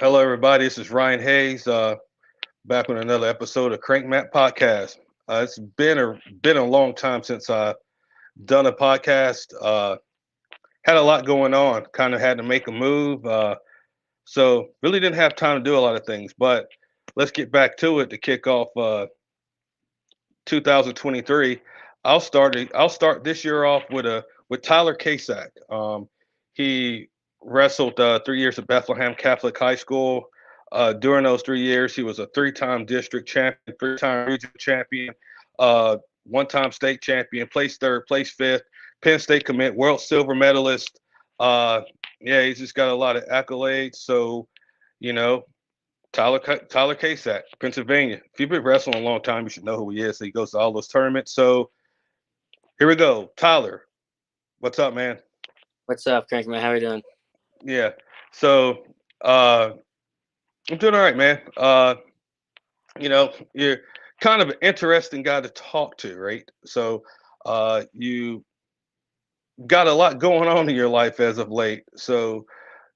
Hello, everybody. This is Ryan Hayes, back with another episode of Crank Map Podcast. It's been a long time since I done a podcast. Had a lot going on. Kind of had to make a move, so really didn't have time to do a lot of things. But let's get back to it to kick off 2023. I'll start this year off with Tyler Kasak. He wrestled 3 years at Bethlehem Catholic High School. During those 3 years, he was a three-time district champion, three-time regional champion, uh, one-time state champion, placed third, placed fifth, Penn State commit, world silver medalist. Uh, yeah, he's just got a lot of accolades. So, you know, Tyler Kasak, Pennsylvania. If you've been wrestling a long time, you should know who he is. He goes to all those tournaments. So here we go. Tyler, what's up, man? What's up, Crankman? How are you doing? Yeah. So uh, I'm doing all right, man. You're kind of an interesting guy to talk to, right? So you got a lot going on in your life as of late. So,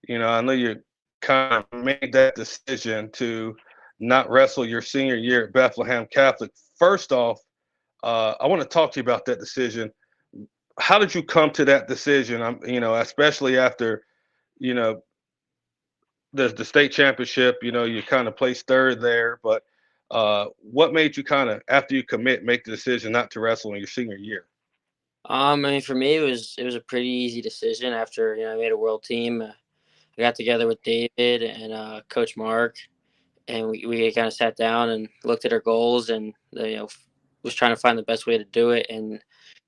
I know you kind of made that decision to not wrestle your senior year at Bethlehem Catholic. First off, I want to talk to you about that decision. How did you come to that decision? Especially after, you know, the state championship, you kind of placed third there, but what made you kind of, after you commit, make the decision not to wrestle in your senior year? For me, it was a pretty easy decision after I made a world team. I got together with David and Coach Mark, and we kind of sat down and looked at our goals and was trying to find the best way to do it. And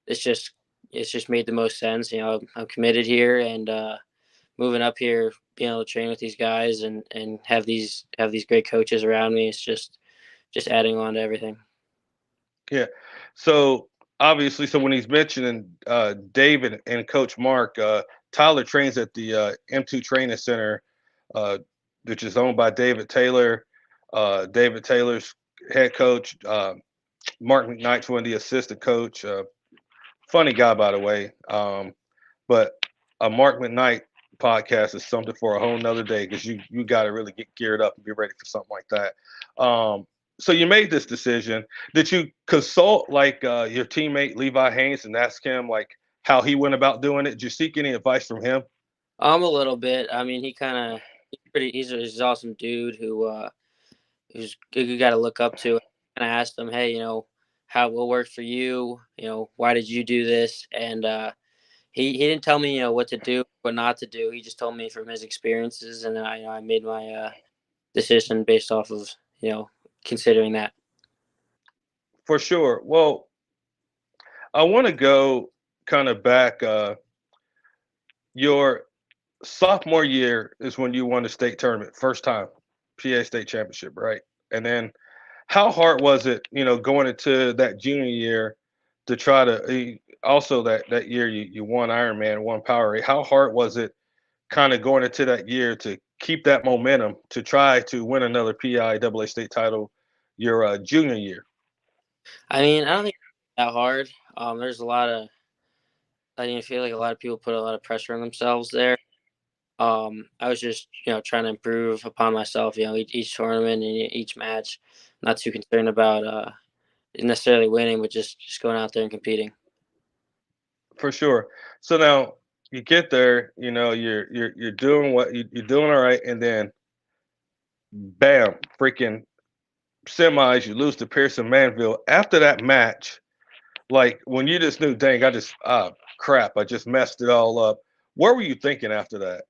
it's just it's just made the most sense. I'm committed here and moving up here, being able to train with these guys and have these great coaches around me. It's just adding on to everything. Yeah. So obviously, so when he's mentioning David and Coach Mark, Tyler trains at the M2 Training Center, uh, which is owned by David Taylor. David Taylor's head coach. Mark McKnight's one of the assistant coach. Funny guy, by the way. But a Mark McKnight podcast is something for a whole nother day because you got to really get geared up and be ready for something like that. So you made this decision. Did you consult like your teammate Levi Haynes and ask him like how he went about doing it? Did you seek any advice from him? A little bit. I mean, he's an awesome dude who's you got to look up to. And I asked him, hey, how will work for you? Why did you do this? And he didn't tell me what to do, what not to do. He just told me from his experiences, and I made my decision based off of considering that. For sure. Well, I want to go kind of back. Your sophomore year is when you won the state tournament, first time, PA state championship, right? And then how hard was it, going into that junior year to try to also that year you won Ironman, won Powerade. How hard was it kind of going into that year to keep that momentum to try to win another PI AA state title your junior year? I mean, I don't think it's that hard. There's a lot of I feel like a lot of people put a lot of pressure on themselves there. I was just trying to improve upon myself. Each tournament and each match, not too concerned about necessarily winning, but just going out there and competing. For sure. So now you get there, you're doing you're doing all right, and then bam, freaking semis, you lose to Pearson Manville. After that match, like when you just knew, dang, crap, I just messed it all up. What were you thinking after that?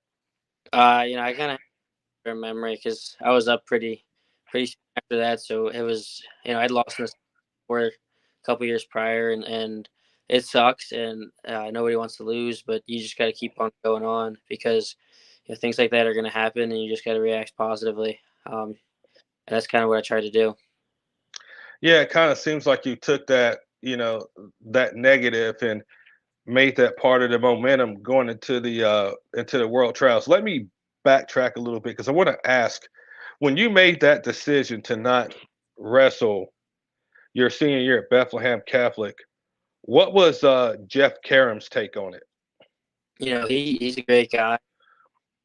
I kind of have a memory because I was up pretty soon after that, so it was I'd lost in the for a couple years prior, and it sucks, and nobody wants to lose, but you just got to keep on going on because things like that are going to happen, and you just got to react positively. And that's kind of what I tried to do. Yeah, it kind of seems like you took that, that negative and made that part of the momentum going into the world trials. Let me backtrack a little bit because I want to ask, when you made that decision to not wrestle your senior year at Bethlehem Catholic, what was Jeff Karam's take on it? He's a great guy.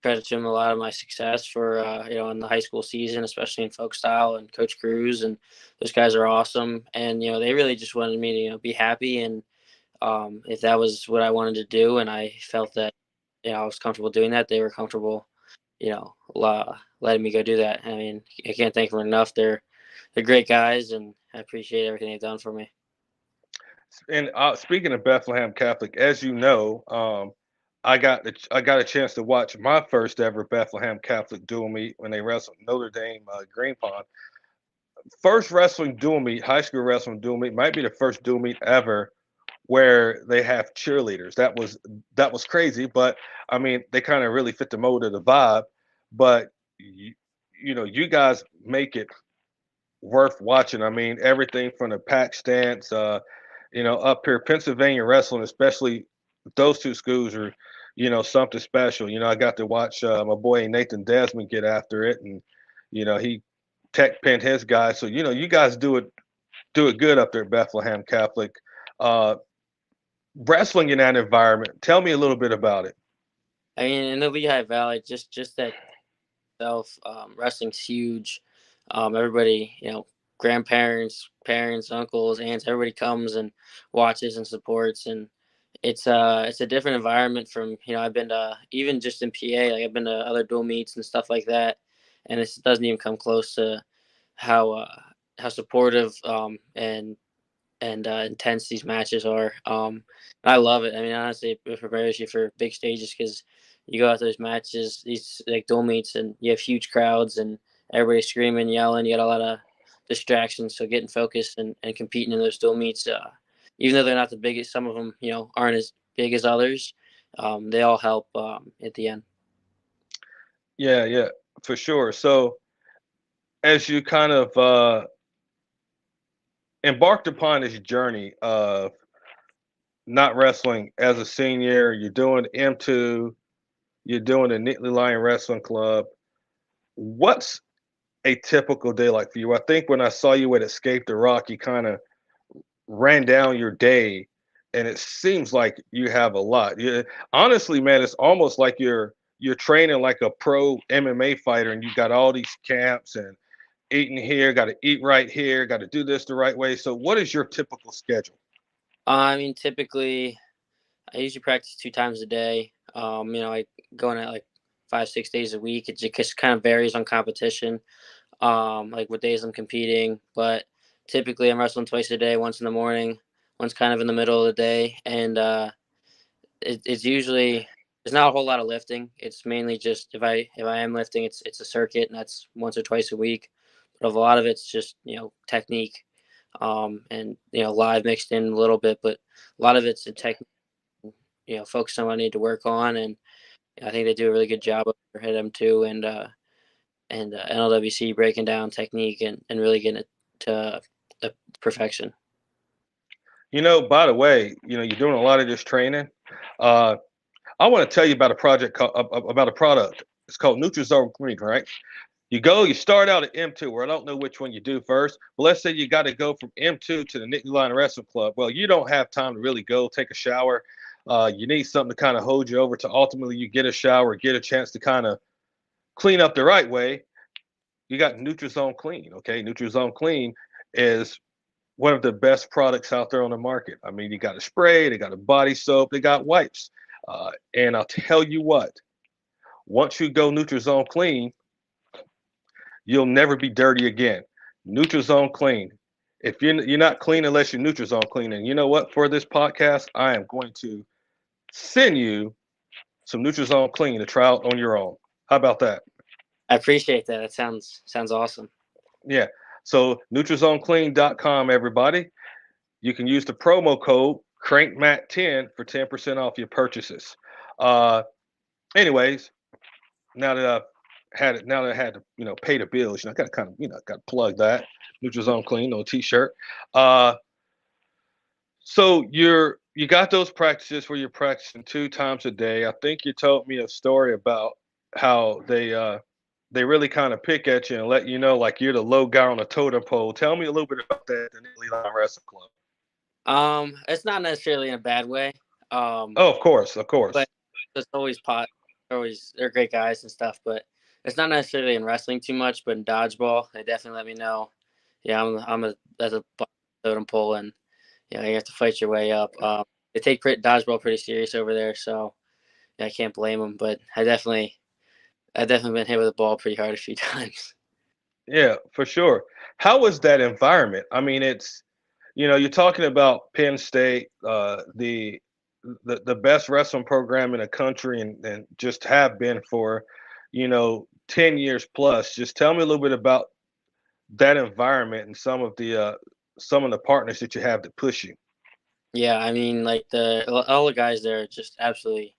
credit to him a lot of my success for, in the high school season, especially in folk style, and Coach Cruz, and those guys are awesome. And, they really just wanted me to, be happy. And if that was what I wanted to do, and I felt that, I was comfortable doing that, they were comfortable, letting me go do that. I mean, I can't thank them enough. They're great guys, and I appreciate everything they've done for me. And speaking of Bethlehem Catholic, as you know, I got a chance to watch my first ever Bethlehem Catholic dual meet when they wrestled Notre Dame Green Pond. First wrestling dual meet, high school wrestling dual meet, might be the first dual meet ever where they have cheerleaders. That was crazy, but I mean, they kind of really fit the mold of the vibe. But you guys make it worth watching. I mean, everything from the pack stance, up here, Pennsylvania wrestling, especially those two schools are, something special. I got to watch my boy Nathan Desmond get after it, and he tech pinned his guy. So you guys do it good up there at Bethlehem Catholic. Uh, Wrestling in that environment. Tell me a little bit about it. I mean, in the Lehigh Valley, just that self, wrestling's huge. Everybody, grandparents, parents, uncles, aunts, everybody comes and watches and supports, and it's a different environment from, I've been to, even just in PA, like I've been to other dual meets and stuff like that, and it doesn't even come close to how supportive, and intense these matches are. I love it. I mean, honestly, it prepares you for big stages, because you go out those matches, these like dual meets, and you have huge crowds and everybody screaming, yelling. You got a lot of distractions. So getting focused and competing in those dual meets, even though they're not the biggest, some of them, aren't as big as others. They all help at the end. Yeah, yeah, for sure. So as you kind of embarked upon this journey of not wrestling as a senior, you're doing M2, you're doing the Nittany Lion Wrestling Club. What's a typical day like for you? I think when I saw you at Escape the Rock, you kind of ran down your day, and it seems like you have a lot. Honestly, man, it's almost like you're training like a pro MMA fighter, and you got all these camps and eating here, got to eat right here, got to do this the right way. So, what is your typical schedule? I mean, typically, I usually practice 2 times a day. I going at like 5, 6 days a week. It just kind of varies on competition, like what days I'm competing. But typically, I'm wrestling twice a day. Once in the morning, once kind of in the middle of the day, and it's usually, there's not a whole lot of lifting. It's mainly just, if I am lifting, it's a circuit, and that's once or twice a week. But a lot of it's just technique, and live mixed in a little bit, but a lot of it's a technique. Focus on what I need to work on, and I think they do a really good job of at M2 and NLWC, breaking down technique and really getting it to perfection. By the way, you're doing a lot of this training. Uh, I want to tell you about a about a product. It's called Nutrizone Green, right? You start out at M2, where I don't know which one you do first. But let's say you got to go from M2 to the Nittany Lion Wrestling Club. Well, you don't have time to really go take a shower. You need something to kind of hold you over to ultimately you get a shower, get a chance to kind of clean up the right way. You got Nutrizone Clean, okay? Nutrizone Clean is one of the best products out there on the market. I mean, you got a spray, they got a body soap, they got wipes. And I'll tell you what, once you go Nutrizone Clean, you'll never be dirty again. Nutrizone Clean. If you're not clean unless you're Nutrizone Clean, and you know what? For this podcast, I am going to send you some Nutrizone Clean to try out on your own. How about that? I appreciate that. That sounds awesome. Yeah. So NutrizoneClean.com, everybody. You can use the promo code CrankMat10 for 10% off your purchases. Uh, anyways, now that I had to, pay the bills, I got to kind of, got to plug that Nutrizone Clean on a t-shirt. So you got those practices where you're practicing 2 times a day. I think you told me a story about how they really kind of pick at you and let you know like you're the low guy on the totem pole. Tell me a little bit about that in the Nittany Lion Wrestling Club. It's not necessarily in a bad way. Oh, of course, of course. But it's always pot. they're great guys and stuff, but it's not necessarily in wrestling too much, but in dodgeball, they definitely let me know. Yeah, I'm a that's a totem pole, and you have to fight your way up. They take dodgeball pretty serious over there, so yeah, I can't blame them. But I've definitely been hit with a ball pretty hard a few times. Yeah, for sure. How was that environment? I mean, you're talking about Penn State, the best wrestling program in the country, and just have been for, 10 years plus. Just tell me a little bit about that environment and some of the partners that you have to push you. Yeah, I mean, like all the guys there are just absolutely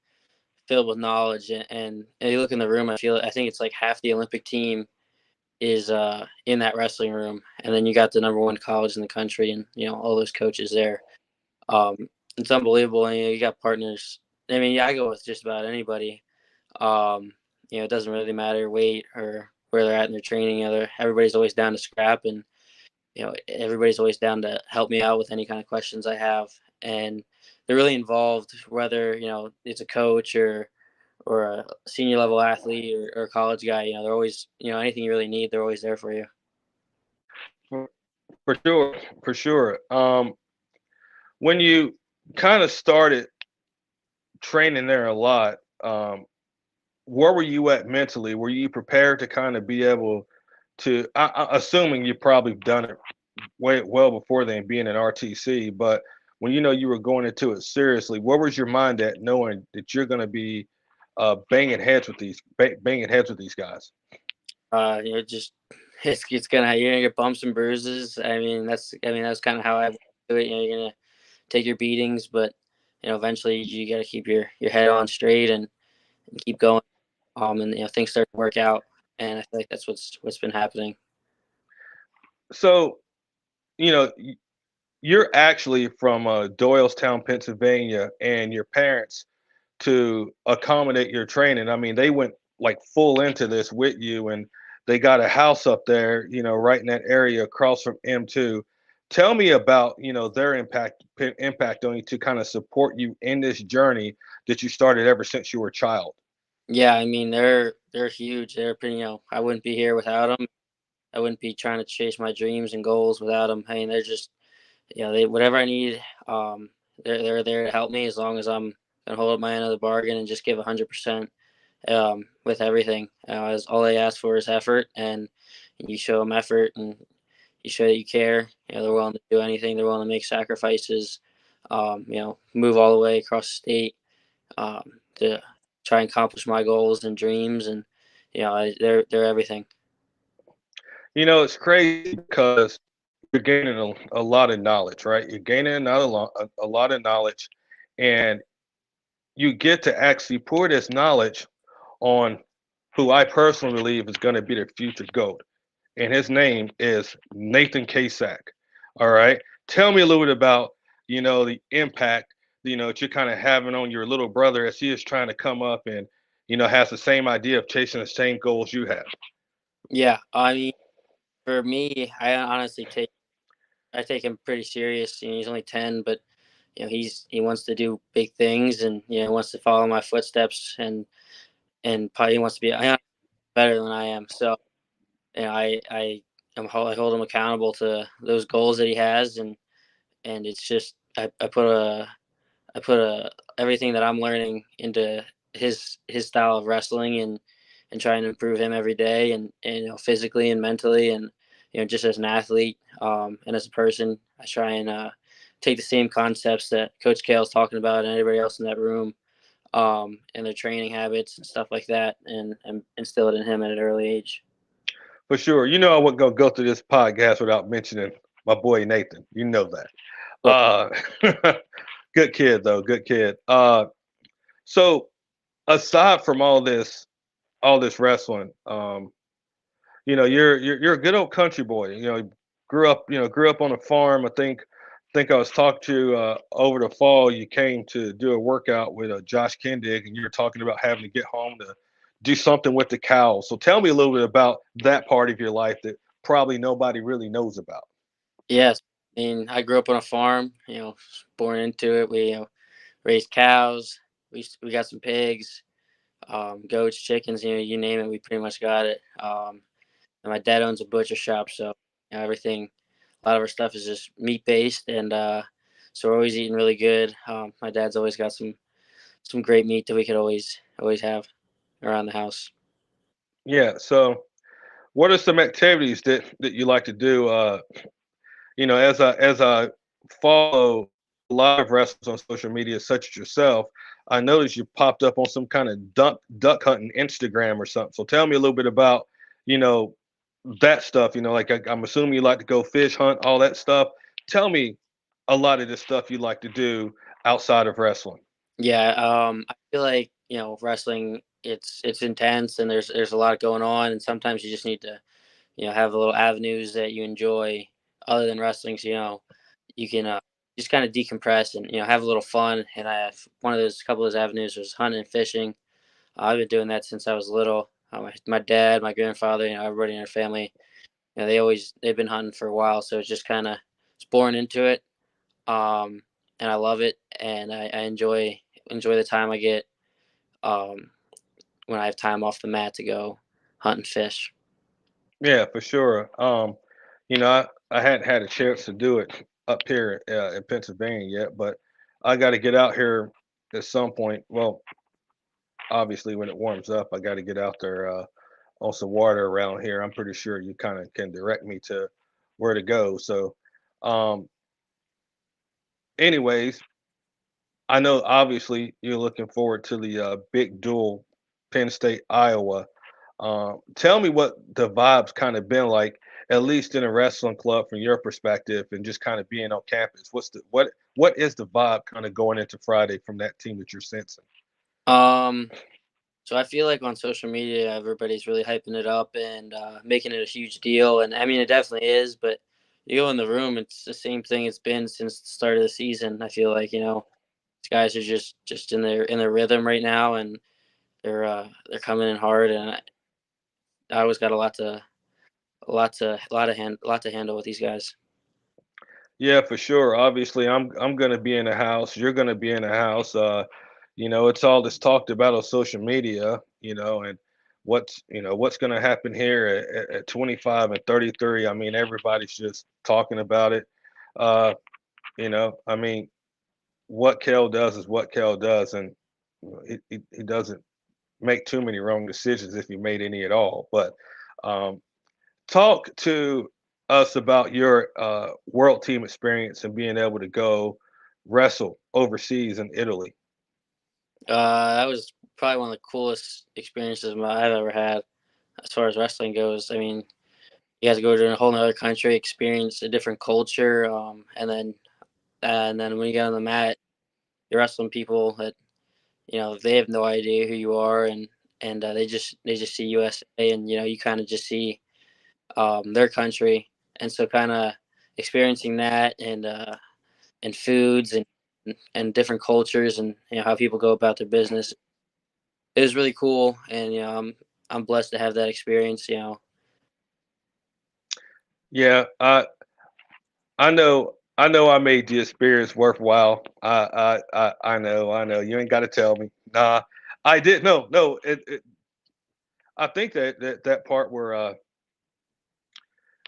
filled with knowledge, and you look in the room, I think it's like half the Olympic team is in that wrestling room, and then you got the number one college in the country, and all those coaches there. Um, it's unbelievable, and you got partners. I mean, yeah, I go with just about anybody. Um, it doesn't really matter weight or where they're at in their training. Everybody's always down to scrap, and everybody's always down to help me out with any kind of questions I have, and they're really involved, whether it's a coach or a senior level athlete or a college guy. They're always, anything you really need, they're always there for you. For, for sure, for sure. When you kind of started training there a lot, where were you at mentally? Were you prepared to kind of be able to? Assuming you probably done it way well before then, being an RTC, but when you were going into it seriously, where was your mind at, knowing that you're going to be banging heads with these guys? Just it's gonna you're gonna get bumps and bruises. That's kind of how I do it. You're gonna take your beatings, but eventually you got to keep your head on straight and keep going. And things start to work out, and I feel like that's what's been happening. So, you know, you're actually from Doylestown, Pennsylvania, and your parents, to accommodate your training. I mean, they went like full into this with you, and they got a house up there, right in that area across from M2. Tell me about, their impact on you to kind of support you in this journey that you started ever since you were a child. Yeah, I mean they're huge. They're pretty. I wouldn't be here without them. I wouldn't be trying to chase my dreams and goals without them. I mean, they're just they whatever I need. They're there to help me as long as I'm gonna hold up my end of the bargain and just give 100% with everything. As all they ask for is effort, and you show them effort, and you show that you care. They're willing to do anything. They're willing to make sacrifices. Move all the way across the state to try and accomplish my goals and dreams, and they're everything. It's crazy because you're gaining a lot of knowledge, right? You're gaining a lot of knowledge, and you get to actually pour this knowledge on who I personally believe is going to be the future GOAT. And his name is Nathan Kasak. All right. Tell me a little bit about, the impact, that you're kind of having on your little brother as he is trying to come up and, has the same idea of chasing the same goals you have. Yeah, I mean, for me, I honestly take him pretty serious. He's only 10, but he wants to do big things, and wants to follow my footsteps, and probably wants to be better than I am. So I hold him accountable to those goals that he has, and it's just I put everything that I'm learning into his style of wrestling, and trying to improve him every day, and physically and mentally, and just as an athlete, and as a person. I try and take the same concepts that Coach Kale's talking about and everybody else in that room, and their training habits and stuff like that, and instill it in him at an early age. For sure. I wasn't going to go through this podcast without mentioning my boy Nathan. You know that. But Good kid, though. Good kid. So aside from all this wrestling, you're a good old country boy. Grew up on a farm. I think I was talking to you over the fall. You came to do a workout with Josh Kendig, and you were talking about having to get home to do something with the cows. So tell me a little bit about that part of your life that probably nobody really knows about. yes, I mean I grew up on a farm. Born into it. We raised cows. We got some pigs. goats, chickens, you name it, we pretty much got it. And my dad owns a butcher shop, so everything, a lot of our stuff is just meat based, and so we're always eating really good. My dad's always got some great meat that we could always have around the house. Yeah. So, what are some activities that you like to do? As I follow live wrestlers on social media, such as yourself, I noticed you popped up on some kind of duck hunting Instagram or something. So tell me a little bit about, you know, that stuff. Like I'm assuming you like to go fish hunt, all that stuff. Tell me a lot of this stuff you like to do outside of wrestling. Yeah, I feel like wrestling, it's intense, and there's a lot going on, and sometimes you just need to have little avenues that you enjoy other than wrestling. So you can just kind of decompress and have a little fun. And I have one of those couple of those avenues was hunting and fishing. I've been doing that since I was little. My dad, my grandfather, everybody in our family, they've been hunting for a while, so it's just kind of it's born into it. Um, and I love it, and I enjoy the time I get um, when I have time off the mat to go hunt and fish. Yeah, for sure. I hadn't had a chance to do it up here in Pennsylvania yet, but I got to get out here at some point. Well, obviously when it warms up, I got to get out there on some water around here. I'm pretty sure you kind of can direct me to where to go. So, um, anyways, I know obviously you're looking forward to the big duel, Penn State, Iowa. Tell me what the vibes kind of been like, at least in a wrestling club from your perspective, and just kind of being on campus. What is the vibe kind of going into Friday from that team that you're sensing? Um, so I feel like on social media, everybody's really hyping it up and making it a huge deal, and I mean it definitely is. But you go in the room, it's the same thing it's been since the start of the season. I feel like these guys are just in their rhythm right now, and they're coming in hard, and I always got a lot to handle with these guys. Yeah, for sure. Obviously, I'm gonna be in the house. You're gonna be in the house. It's all that's talked about on social media. And what's gonna happen here at 25 and 33. I mean, everybody's just talking about it. Uh, I mean, what Kel does is what Kel does, and he doesn't make too many wrong decisions if he made any at all. But um, talk to us about your world team experience and being able to go wrestle overseas in Italy. That was probably one of the coolest experiences I've ever had as far as wrestling goes. I mean, you guys go to a whole other country, experience a different culture, and then when you get on the mat, you're wrestling people that they have no idea who you are, and they just see USA, and you kind of just see their country, and so kind of experiencing that and foods and different cultures and how people go about their business. It was really cool, and I'm blessed to have that experience. Yeah, I know I made the experience worthwhile. I know. You ain't got to tell me. Nah, I did. No. I think that part where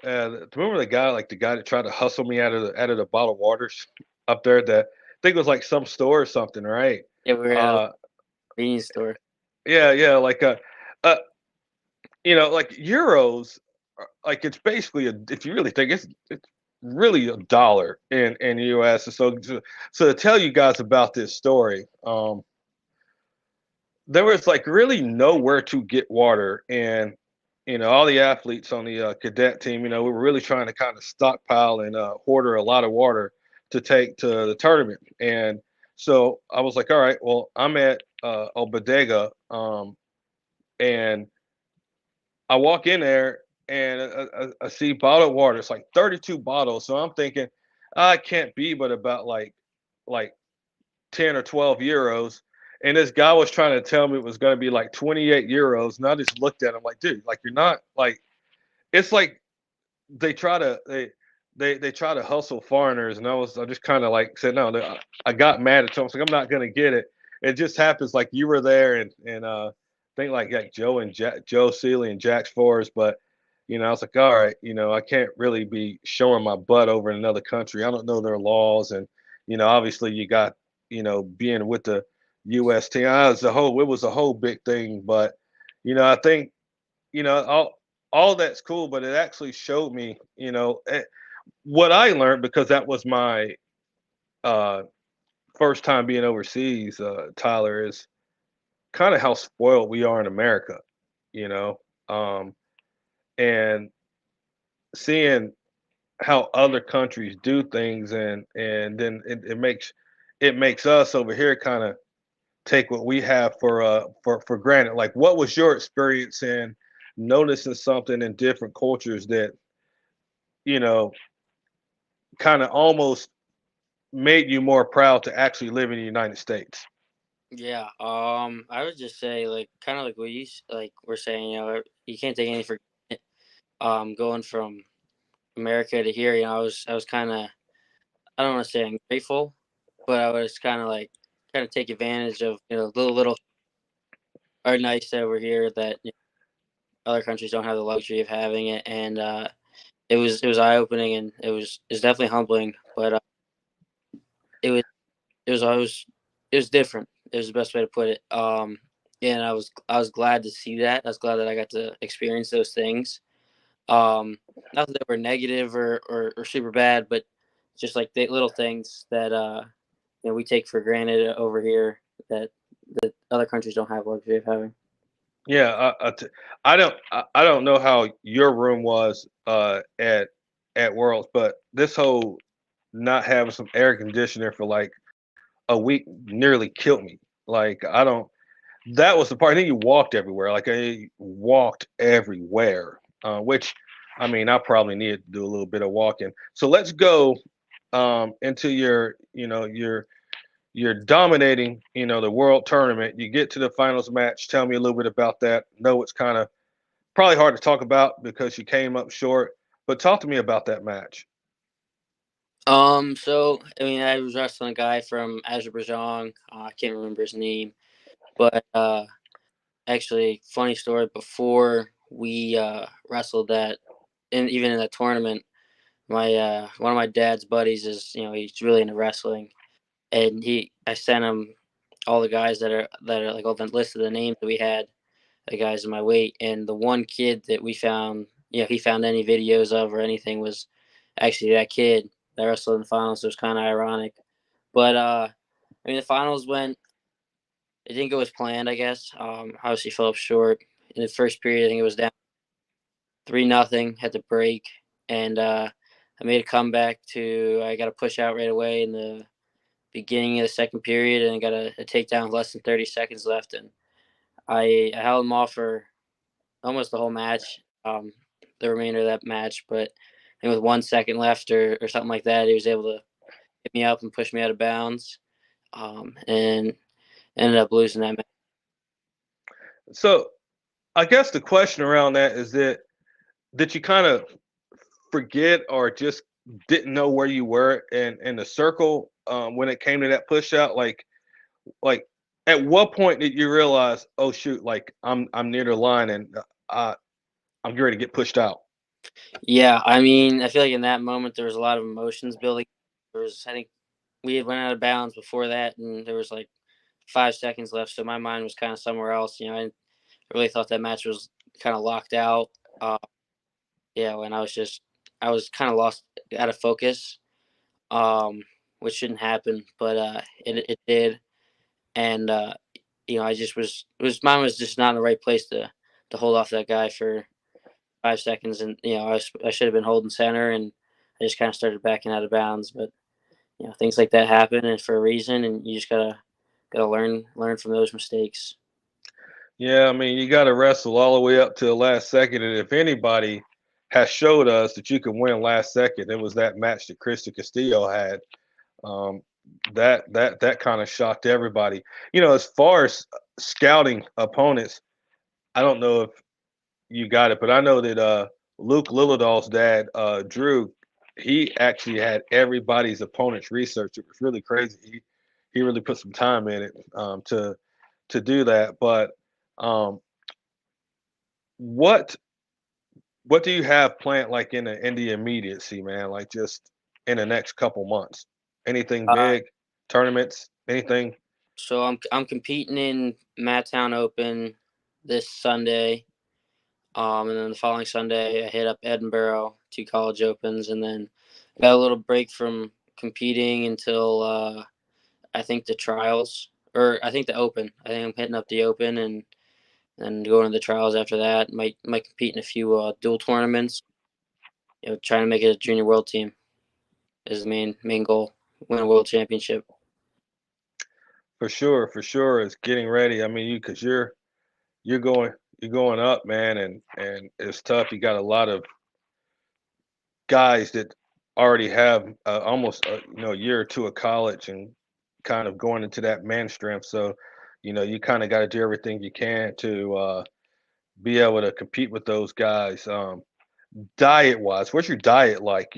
remember the guy that tried to hustle me out of the bottle of waters up there. That I think it was like some store or something, right? Yeah, we were at a Uh, convenience store. yeah, like uh, like euros, like it's basically if you really think it's really a dollar in the U.S. So to tell you guys about this story, there was like really nowhere to get water, and all the athletes on the cadet team, we were really trying to kind of stockpile and hoarder a lot of water to take to the tournament, and so I was like, all right, well, I'm at a bodega, and I walk in there and I see bottled water. It's like 32 bottles. So I'm thinking, I can't be but about like 10 or 12 euros. And this guy was trying to tell me it was going to be like 28 euros. And I just looked at him like, dude, like you're not like, it's like they try to, they try to hustle foreigners. And I just kind of like said, no, I got mad at him. I was like, I'm not going to get it. It just happens like you were there and think like Joe Seeley and Jax Forrest, but I was like, all right, I can't really be showing my butt over in another country. I don't know their laws, and obviously you got being with the U.S. team. It was a whole big thing, but I think all that's cool, but it actually showed me, what I learned because that was my uh, first time being overseas. Tyler, is kind of how spoiled we are in America, you know, um, and seeing how other countries do things, and then it makes us over here kind of take what we have for granted. Like, what was your experience in noticing something in different cultures that you know kind of almost made you more proud to actually live in the United States? Yeah. I would just say like kind of like what like we're saying. You can't take anything for granted. Going from America to here, I was kind of, I don't want to say ungrateful, but I was kind of take advantage of the little are nice over here that other countries don't have the luxury of having it, and it was eye opening, and it's definitely humbling, but it was it was always it was different. It was the best way to put it. And I was glad to see that. I was glad that I got to experience those things. Not that they were negative or super bad, but just like the little things that we take for granted over here that other countries don't have luxury of having. Yeah, I don't know how your room was at Worlds, but this whole not having some air conditioner for like a week nearly killed me. Like, I don't. That was the part. I think you walked everywhere. Like, I walked everywhere, which I mean, I probably needed to do a little bit of walking. So let's go into you're dominating, the world tournament. You get to the finals match. Tell me a little bit about that. No, it's kind of probably hard to talk about because you came up short, but talk to me about that match. So I mean, I was wrestling a guy from Azerbaijan. I can't remember his name, but actually, funny story. Before we wrestled that, and even in that tournament, my one of my dad's buddies is he's really into wrestling, and I sent him all the guys that are like all the list of the names that we had, the guys in my weight, and the one kid that we found, he found any videos of or anything was actually that kid that wrestled in the finals. So it was kind of ironic, but I mean the finals went. It didn't go as planned, I guess. Obviously fell up short in the first period. I think it was down 3-0 at the break, and I made a comeback to. I got a push out right away in the beginning of the second period, and I got a takedown with less than 30 seconds left, and I held him off for almost the whole match, the remainder of that match. But I think with 1 second left or something like that, he was able to hit me up and push me out of bounds, and ended up losing that match. So I guess the question around that is that did you kind of forget or just didn't know where you were in the circle when it came to that push out? Like at what point did you realize, oh shoot, like I'm near the line and I'm ready to get pushed out? Yeah, I mean, I feel like in that moment there was a lot of emotions building. I think we had went out of bounds before that, and there was like 5 seconds left, so my mind was kind of somewhere else. I really thought that match was kind of locked out. Uh, yeah, when I was kind of lost out of focus, um, which shouldn't happen, but it did, and I just was mine was just not in the right place to hold off that guy for 5 seconds, and I should have been holding center, and I just kind of started backing out of bounds, but things like that happen and for a reason, and you just gotta learn from those mistakes. Yeah, I mean, you got to wrestle all the way up to the last second, and if anybody has showed us that you can win last second, it was that match that Krista Castillo had. Um, that kind of shocked everybody. As far as scouting opponents, I don't know if you got it, but I know that Luke Lilladall's dad, Drew, he actually had everybody's opponent's research. It was really crazy. He really put some time in it to do that. But what what do you have planned like in the immediacy, man? Like just in the next couple months? Anything Uh, big? Tournaments? Anything? so I'm competing in Matttown Open this Sunday. And then the following Sunday, I hit up Edinburgh, 2 college opens, and then got a little break from competing until I think the trials, or I think the Open. I think I'm hitting up the Open and then going to the trials after that. Might compete in a few dual tournaments. Trying to make it a junior world team is the main goal. Win a world championship. For sure. It's getting ready. I mean, because you're going you're going up, man, and it's tough. You got a lot of guys that already have almost a year or two of college and kind of going into that man strength. So, you kind of got to do everything you can to be able to compete with those guys. Diet wise, what's your diet like?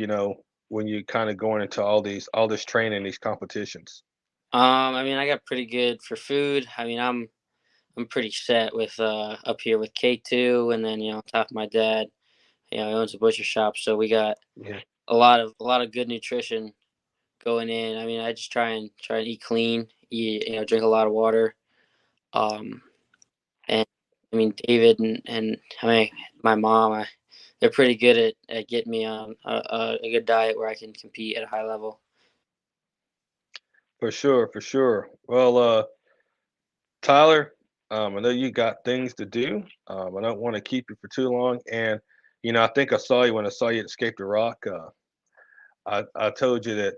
When you kind of going into all this training, these competitions. I mean, I got pretty good for food. I mean, I'm pretty set with up here with K2, and then on top of my dad, he owns a butcher shop, so we got Yeah, a lot of good nutrition going in. I mean, I just try and eat clean, drink a lot of water. Um, and I mean, David and I mean, my mom, they're pretty good at getting me on a good diet where I can compete at a high level. for sure, for sure. Well, Tyler, I know you got things to do. I don't want to keep you for too long. And, I think I saw you when I saw you at Escape the Rock. I told you that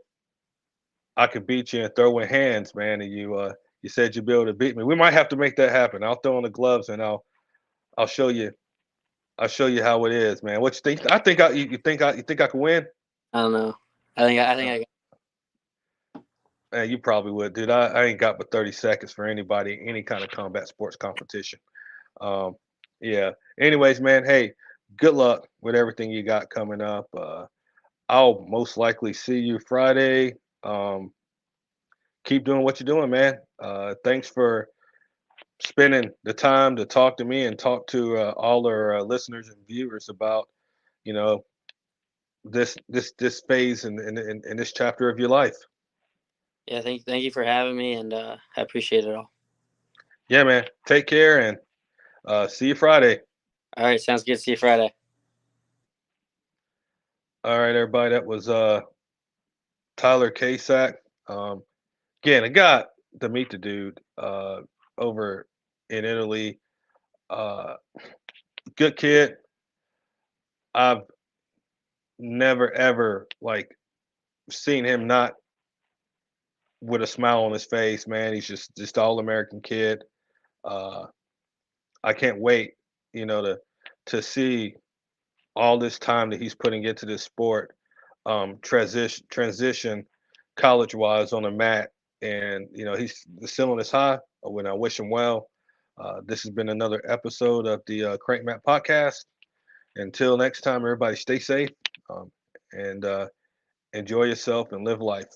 I could beat you in throwing hands, man. And you said you'd be able to beat me. We might have to make that happen. I'll throw on the gloves and I'll show you. I'll show you how it is, man. What you think? I think you think I can win? I don't know. I think Uh, I Man, you probably would, dude. I ain't got but 30 seconds for anybody, any kind of combat sports competition. Um, yeah. Anyways, man, hey, good luck with everything you got coming up. I'll most likely see you Friday. Um, keep doing what you're doing, man. Thanks for spending the time to talk to me and talk to all our listeners and viewers about, you know, this phase in this chapter of your life. yeah. Thank you for having me, and I appreciate it all. Yeah, man. Take care and see you Friday. All right, sounds good. See you Friday. All right, everybody. That was Tyler Kasak. Um, Again, I got to meet the dude over in Italy. Uh, Good kid. I've never ever like seen him not with a smile on his face. Man, he's just all American kid. Uh, I can't wait, to see all this time that he's putting into this sport, transition college wise on the mat, and he's the ceiling is high. When I wish him well. This has been another episode of the Crank Mat Podcast. Until next time, everybody stay safe, and enjoy yourself and live life.